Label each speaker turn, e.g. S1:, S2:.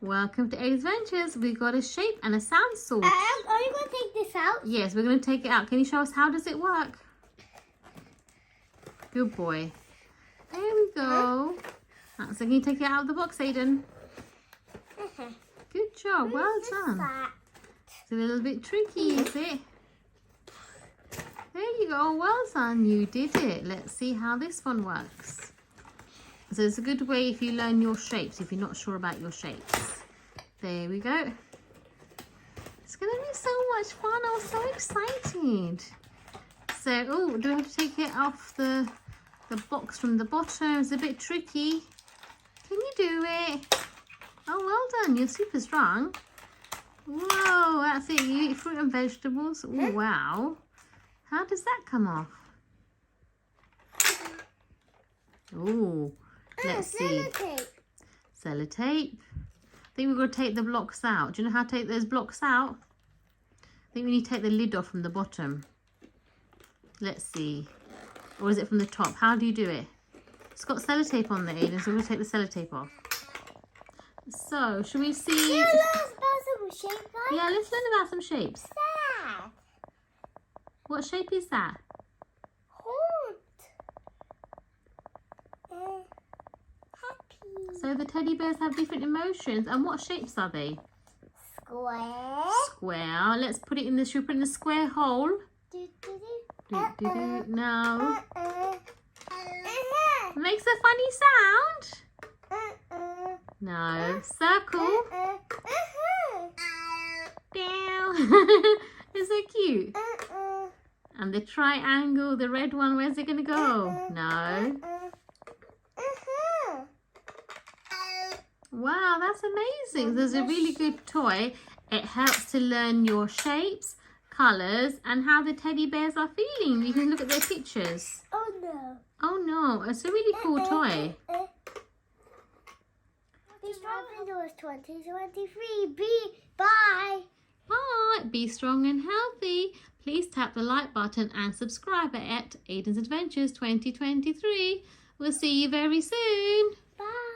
S1: Welcome to Aidan's Adventures. We got a shape and a sound sword.
S2: Are you going to take this out?
S1: Yes, we're going to take it out. Can you show us how does it work? Good boy. There we go. So can you take it out of the box, Aidan? Good job. Well done. It's a little bit tricky, is it? There you go. Well done. You did it. Let's see how this one works. So it's a good way if you learn your shapes, if you're not sure about your shapes. There we go. It's going to be so much fun. I'm so excited. So, oh, do I have to take it off the box from the bottom? It's a bit tricky. Can you do it? Oh, well done. You're super strong. Whoa, that's it. You eat fruit and vegetables. Oh, wow. How does that come off? Oh, let's see. Sellotape. I think we're going to take the blocks out. Do you know how to take those blocks out? I think we need to take the lid off from the bottom. Let's see. Or is it from the top? How do you do it? It's got sellotape on there, Aidan, so we're going to take the sellotape off. So, should we see?
S2: Yeah, let's
S1: learn about some shapes.
S2: That.
S1: What shape is that?
S2: Happy.
S1: So the teddy bears have different emotions. And what shapes are they?
S2: Square.
S1: Square. Let's put it in the, should we put it in the square hole? No. Makes a funny sound. No. Circle. Down. It's so cute. And the triangle, the red one, where's it going to go? No. Wow, that's amazing. There's a really good toy. It helps to learn your shapes, colours, and how the teddy bears are feeling. You can look at their pictures.
S2: Oh no.
S1: Oh no, it's a really cool toy.
S2: This was 2023. Bye.
S1: Bye. Be strong and healthy. Please tap the like button and subscribe at Aidan's Adventures 2023. We'll see you very soon.
S2: Bye.